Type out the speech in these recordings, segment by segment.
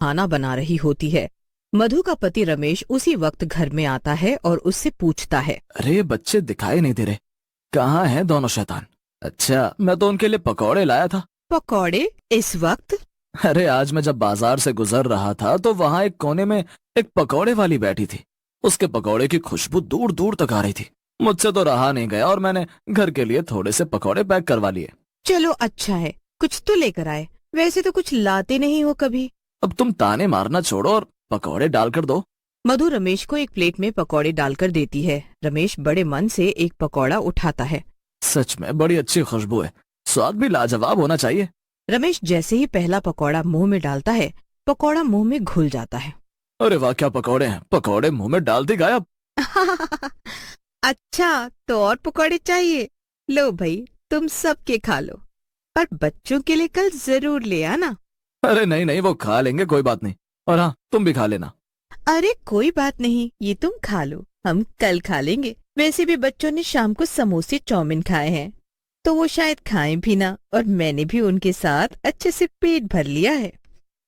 खाना बना रही होती है। मधु का पति रमेश उसी वक्त घर में आता है और उससे पूछता है। अरे ये बच्चे दिखाई नहीं दे रहे, कहाँ हैं दोनों शैतान? अच्छा, मैं तो उनके लिए पकौड़े लाया था। पकौड़े इस वक्त? अरे आज मैं जब बाजार से गुजर रहा था तो वहां एक कोने में एक पकौड़े वाली बैठी थी। उसके पकौड़े की खुशबू दूर दूर तक आ रही थी। मुझसे तो रहा नहीं गया और मैंने घर के लिए थोड़े से पकौड़े पैक करवा लिए। चलो अच्छा है, कुछ तो लेकर आए। वैसे तो कुछ लाते नहीं हो कभी। अब तुम ताने मारना छोड़ो और पकौड़े डालकर दो। मधु रमेश को एक प्लेट में पकौड़े डालकर देती है। रमेश बड़े मन से एक पकौड़ा उठाता है। सच में बड़ी अच्छी खुशबू है, स्वाद भी लाजवाब होना चाहिए। रमेश जैसे ही पहला पकौड़ा मुंह में डालता है, पकौड़ा मुंह में घुल जाता है। अरे वाह, क्या पकौड़े हैं! पकौड़े मुंह में डालते गायब। अच्छा, तो और पकौड़े चाहिए? लो भाई, तुम सबके खा लो, पर बच्चों के लिए कल जरूर ले आना। अरे नहीं नहीं, वो खा लेंगे, कोई बात नहीं। और हाँ, तुम भी खा लेना। अरे कोई बात नहीं, ये तुम खा लो, हम कल खा लेंगे। वैसे भी बच्चों ने शाम को समोसे चाउमीन खाए हैं, तो वो शायद खाएं भी ना, और मैंने भी उनके साथ अच्छे से पेट भर लिया है।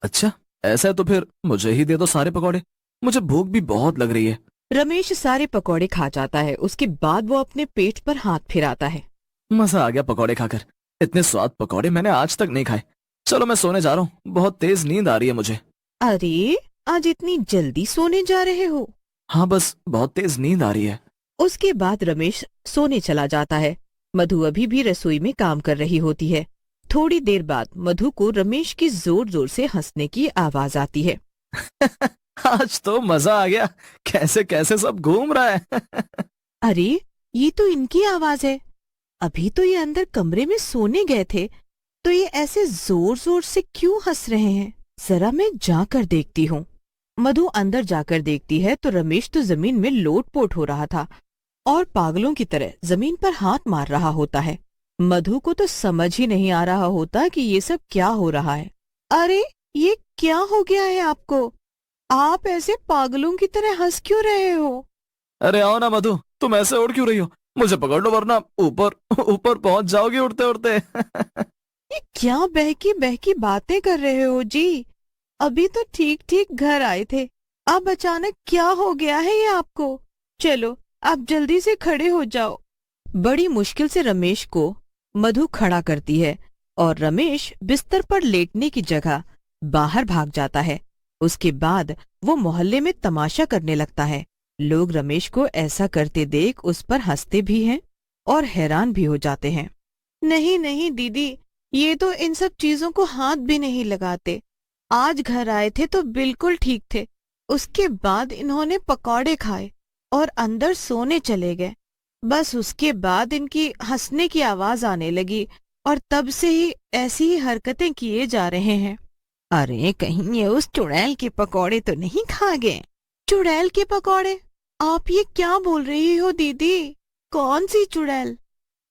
अच्छा, ऐसा है तो फिर मुझे ही दे दो सारे पकौड़े, मुझे भूख भी बहुत लग रही है। रमेश सारे पकौड़े खा जाता है। उसके बाद वो अपने पेट पर हाथ फिराता है। मजा आ गया पकौड़े खाकर। इतने स्वाद पकौड़े मैंने आज तक नहीं खाए। चलो मैं सोने जा रहा हूँ, बहुत तेज नींद आ रही है मुझे। अरे, आज इतनी जल्दी सोने जा रहे हो? हाँ, बस बहुत तेज नींद आ रही है। उसके बाद रमेश सोने चला जाता है। मधु अभी भी रसोई में काम कर रही होती है। थोड़ी देर बाद मधु को रमेश की जोर जोर से हंसने की आवाज आती है। आज तो मजा आ गया, कैसे कैसे सब घूम रहा है। अरे, ये तो इनकी आवाज है। अभी तो ये अंदर कमरे में सोने गए थे, तो ये ऐसे जोर जोर से क्यों हंस रहे हैं? जरा मैं जाकर देखती हूँ। मधु अंदर जाकर देखती है तो रमेश तो जमीन में लोटपोट हो रहा था और पागलों की तरह जमीन पर हाथ मार रहा होता है। मधु को तो समझ ही नहीं आ रहा होता कि ये सब क्या हो रहा है। अरे, ये क्या हो गया है आपको? आप ऐसे पागलों की तरह हंस क्यों रहे हो? अरे आओ ना मधु, तुम ऐसे उड़ क्यों रही हो? मुझे पकड़ लो वरना ऊपर ऊपर पहुंच जाओगी उड़ते उड़ते। ये क्या बहकी बहकी बातें कर रहे हो जी? अभी तो ठीक ठीक घर आए थे, अब अचानक क्या हो गया है ये आपको? चलो, आप जल्दी से खड़े हो जाओ। बड़ी मुश्किल से रमेश को मधु खड़ा करती है और रमेश बिस्तर पर लेटने की जगह बाहर भाग जाता है। उसके बाद वो मोहल्ले में तमाशा करने लगता है। लोग रमेश को ऐसा करते देख उस पर हंसते भी हैं और हैरान भी हो जाते हैं। नहीं नहीं दीदी, ये तो इन सब चीजों को हाथ भी नहीं लगाते। आज घर आए थे तो बिल्कुल ठीक थे, उसके बाद इन्होंने पकौड़े खाए और अंदर सोने चले गए। बस उसके बाद इनकी हंसने की आवाज आने लगी और तब से ही ऐसी ही हरकतें किए जा रहे हैं। अरे, कहीं ये उस चुड़ैल के पकौड़े तो नहीं खा गए? चुड़ैल के पकौड़े? आप ये क्या बोल रही हो दीदी? कौन सी चुड़ैल?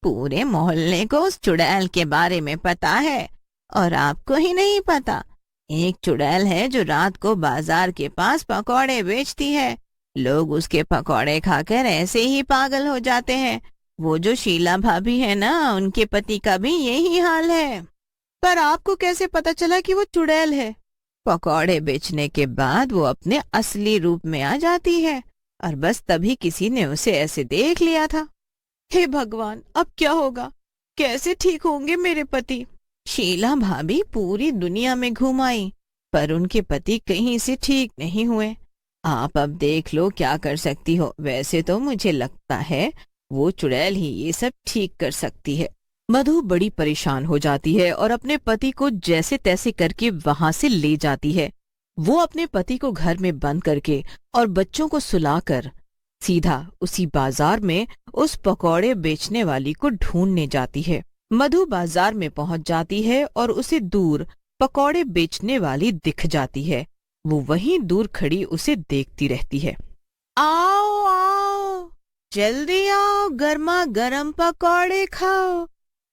पूरे मोहल्ले को उस चुड़ैल के बारे में पता है और आपको ही नहीं पता। एक चुड़ैल है जो रात को बाजार के पास पकौड़े बेचती है। लोग उसके पकौड़े खाकर ऐसे ही पागल हो जाते हैं। वो जो शीला भाभी है ना, उनके पति का भी यही हाल है। पर आपको कैसे पता चला कि वो चुड़ैल है? पकौड़े बेचने के बाद वो अपने असली रूप में आ जाती है और बस तभी किसी ने उसे ऐसे देख लिया था। हे भगवान, अब क्या होगा? कैसे ठीक होंगे मेरे पति? शीला भाभी पूरी दुनिया में घूम आई, पर उनके पति कहीं से ठीक नहीं हुए। आप अब देख लो क्या कर सकती हो। वैसे तो मुझे लगता है वो चुड़ैल ही ये सब ठीक कर सकती है। मधु बड़ी परेशान हो जाती है और अपने पति को जैसे तैसे करके वहां से ले जाती है। वो अपने पति को घर में बंद करके और बच्चों को सुलाकर सीधा उसी बाजार में उस पकौड़े बेचने वाली को ढूंढने जाती है। मधु बाजार में पहुंच जाती है और उसे दूर पकौड़े बेचने वाली दिख जाती है। वो वहीं दूर खड़ी उसे देखती रहती है। आओ आओ, जल्दी आओ, गर्मा गर्म पकौड़े खाओ,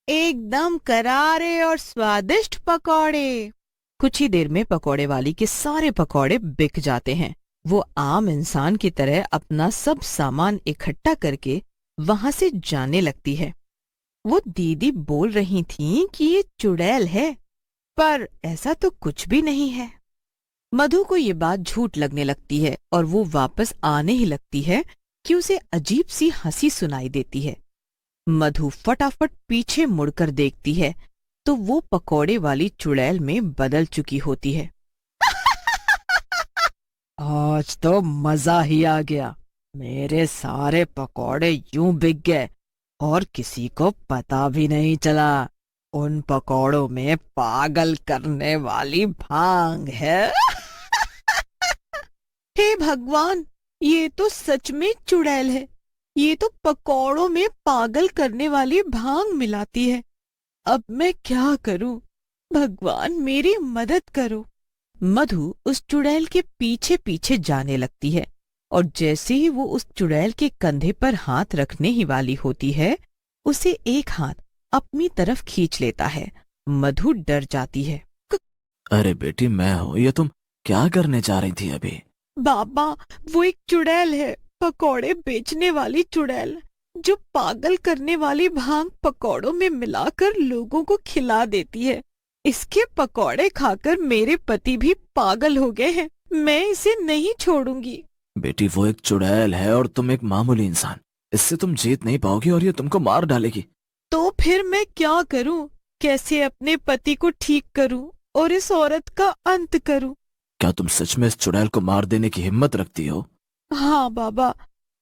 एकदम करारे और स्वादिष्ट पकौड़े। कुछ ही देर में पकौड़े वाली के सारे पकौड़े बिक जाते हैं। वो आम इंसान की तरह अपना सब सामान इकट्ठा करके वहां से जाने लगती है। वो दीदी बोल रही थीं कि ये चुड़ैल है, पर ऐसा तो कुछ भी नहीं है। मधु को ये बात झूठ लगने लगती है और वो वापस आने ही लगती है कि उसे अजीब सी हंसी सुनाई देती है। मधु फटाफट पीछे मुड़कर देखती है तो वो पकौड़े वाली चुड़ैल में बदल चुकी होती है। आज तो मजा ही आ गया, मेरे सारे पकौड़े यूं बिक गए और किसी को पता भी नहीं चला। उन पकौड़ों में पागल करने वाली भांग है। हे भगवान, ये तो सच में चुड़ैल है। ये तो पकौड़ों में पागल करने वाली भांग मिलाती है। अब मैं क्या करूं? भगवान मेरी मदद करो। मधु उस चुड़ैल के पीछे पीछे जाने लगती है और जैसे ही वो उस चुड़ैल के कंधे पर हाथ रखने ही वाली होती है, उसे एक हाथ अपनी तरफ खींच लेता है। मधु डर जाती है। अरे बेटी, मैं हूँ। ये तुम क्या करने जा रही थी अभी? बाबा, वो एक चुड़ैल है, पकौड़े बेचने वाली चुड़ैल, जो पागल करने वाली भांग पकौड़ों में मिलाकर लोगों को खिला देती है। इसके पकौड़े खाकर मेरे पति भी पागल हो गए हैं। मैं इसे नहीं छोड़ूंगी। बेटी, वो एक चुड़ैल है और तुम एक मामूली इंसान। इससे तुम जीत नहीं पाओगी और ये तुमको मार डालेगी। तो फिर मैं क्या करूं? कैसे अपने पति को ठीक करूं और इस औरत का अंत करूं? क्या तुम सच में इस चुड़ैल को मार देने की हिम्मत रखती हो? हाँ बाबा,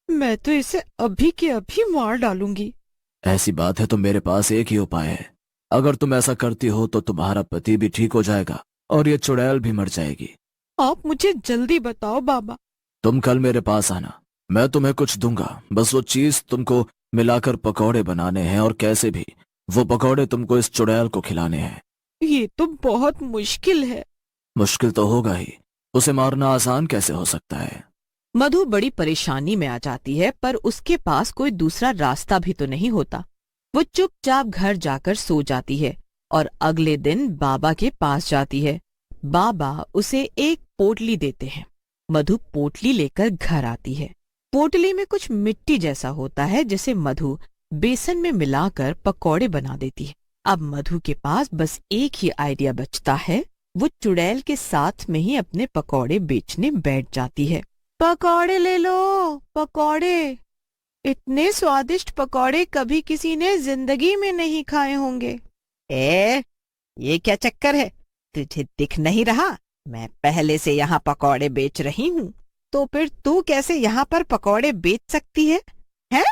मैं तो इसे अभी के अभी मार डालूंगी। ऐसी बात है तो मेरे पास एक ही उपाय है। अगर तुम ऐसा करती हो तो तुम्हारा पति भी ठीक हो जाएगा और ये चुड़ैल भी मर जाएगी। आप मुझे जल्दी बताओ बाबा। तुम कल मेरे पास आना, मैं तुम्हें कुछ दूंगा। बस वो चीज तुमको मिलाकर पकौड़े बनाने हैं और कैसे भी वो पकौड़े तुमको इस चुड़ैल को खिलाने हैं। ये तो बहुत मुश्किल है। मुश्किल तो होगा ही, उसे मारना आसान कैसे हो सकता है? मधु बड़ी परेशानी में आ जाती है, पर उसके पास कोई दूसरा रास्ता भी तो नहीं होता। वो चुपचाप घर जाकर सो जाती है और अगले दिन बाबा के पास जाती है। बाबा उसे एक पोटली देते हैं। मधु पोटली लेकर घर आती है। पोटली में कुछ मिट्टी जैसा होता है जिसे मधु बेसन में मिलाकर पकौड़े बना देती है। अब मधु के पास बस एक ही आइडिया बचता है। वो चुड़ैल के साथ में ही अपने पकौड़े बेचने बैठ जाती है। पकौड़े ले लो, पकौड़े। इतने स्वादिष्ट पकौड़े कभी किसी ने जिंदगी में नहीं खाए होंगे। ये क्या चक्कर है? तुझे दिख नहीं रहा मैं पहले से यहाँ पकौड़े बेच रही हूँ? तो फिर तू कैसे यहाँ पर पकौड़े बेच सकती है? हैं?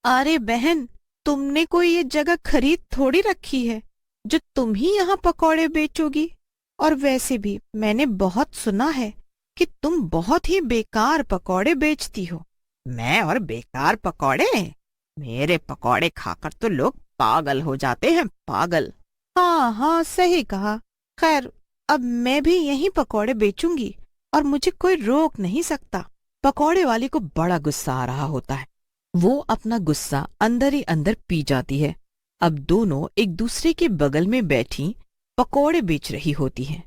अरे बहन, तुमने कोई ये जगह खरीद थोड़ी रखी है जो तुम ही यहाँ पकौड़े बेचोगी। और वैसे भी मैंने बहुत सुना है कि तुम बहुत ही बेकार पकौड़े बेचती हो। मैं और बेकार पकौड़े? मेरे पकौड़े खाकर तो लोग पागल हो जाते हैं, पागल। हाँ हाँ, सही कहा। खैर, अब मैं भी यहीं पकौड़े बेचूंगी और मुझे कोई रोक नहीं सकता। पकौड़े वाली को बड़ा गुस्सा आ रहा होता है। वो अपना गुस्सा अंदर ही अंदर पी जाती है। अब दोनों एक दूसरे के बगल में बैठी पकौड़े बेच रही होती हैं।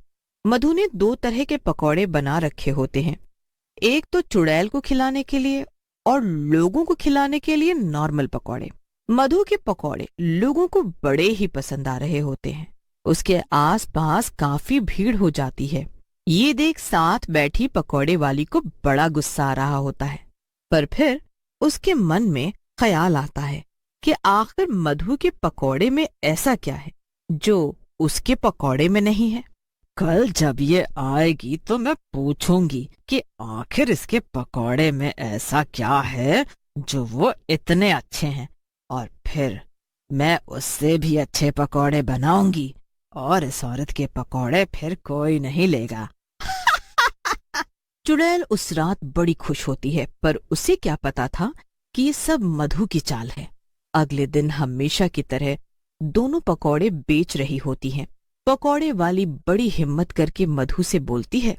मधु ने 2 तरह के पकौड़े बना रखे होते हैं। एक तो चुड़ैल को खिलाने के लिए और लोगों को खिलाने के लिए नॉर्मल पकौड़े। मधु के पकौड़े लोगों को बड़े ही पसंद आ रहे होते हैं। उसके आसपास काफी भीड़ हो जाती है। ये देख साथ बैठी पकौड़े वाली को बड़ा गुस्सा आ रहा होता है, पर फिर उसके मन में ख्याल आता है कि आखिर मधु के पकौड़े में ऐसा क्या है जो उसके पकौड़े में नहीं है। कल जब ये आएगी तो मैं पूछूंगी कि आखिर इसके पकौड़े में ऐसा क्या है जो वो इतने अच्छे हैं, और फिर मैं उससे भी अच्छे पकौड़े बनाऊंगी और इस औरत के पकौड़े फिर कोई नहीं लेगा। चुड़ैल उस रात बड़ी खुश होती है, पर उसे क्या पता था कि ये सब मधु की चाल है। अगले दिन हमेशा की तरह दोनों पकौड़े बेच रही होती हैं। पकौड़े वाली बड़ी हिम्मत करके मधु से बोलती है,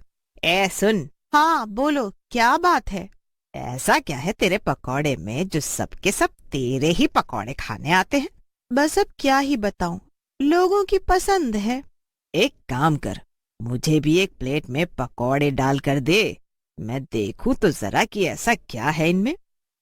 सुन। हाँ बोलो, क्या बात है? ऐसा क्या है तेरे पकौड़े में जो सबके सब तेरे ही पकौड़े खाने आते हैं? बस अब क्या ही बताऊं, लोगों की पसंद है। एक काम कर, मुझे भी एक प्लेट में पकौड़े डाल कर दे, मैं देखूं तो जरा कि ऐसा क्या है इनमें।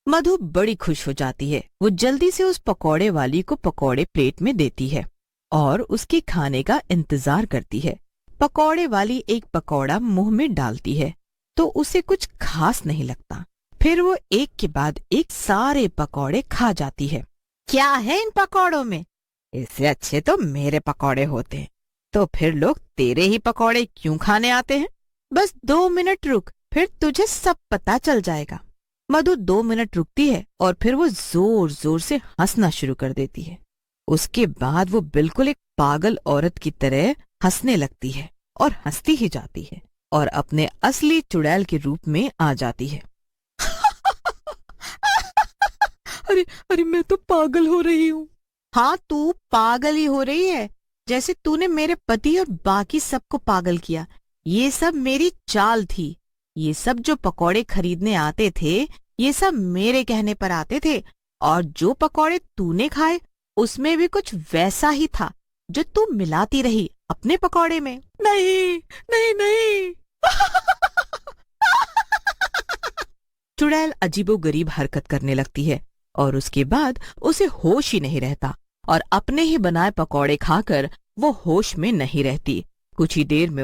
मधु बड़ी खुश हो जाती है। वो जल्दी से उस पकौड़े वाली को पकौड़े प्लेट में देती है और उसके खाने का इंतजार करती है। पकौड़े वाली एक पकौड़ा मुंह में डालती है तो उसे कुछ खास नहीं लगता। फिर वो एक के बाद एक सारे पकौड़े खा जाती है। क्या है इन पकौड़ों में? इससे अच्छे तो मेरे पकौड़े होते हैं। तो फिर लोग तेरे ही पकौड़े क्यों खाने आते हैं? बस 2 मिनट रुक, फिर तुझे सब पता चल जाएगा। मधु 2 मिनट रुकती है और फिर वो जोर जोर से हंसना शुरू कर देती है। उसके बाद वो बिल्कुल एक पागल औरत की तरह हंसने लगती है और हंसती ही जाती है और अपने असली चुड़ैल के रूप में आ जाती है। अरे अरे, मैं तो पागल हो रही हूँ। हाँ, तू पागल ही हो रही है, जैसे तूने मेरे पति और बाकी सबको पागल किया। ये सब मेरी चाल थी। ये सब जो पकौड़े खरीदने आते थे, ये सब मेरे कहने पर आते थे, और जो पकौड़े तूने खाए उसमें भी कुछ वैसा ही था जो तू मिलाती रही अपने पकौड़े में। नहीं नहीं नहीं। चुड़ैल अजीबोगरीब हरकत करने लगती है और उसके बाद उसे होश ही नहीं रहता और अपने ही बनाए पकौड़े खाकर वो होश में नहीं रहती। कुछ ही देर में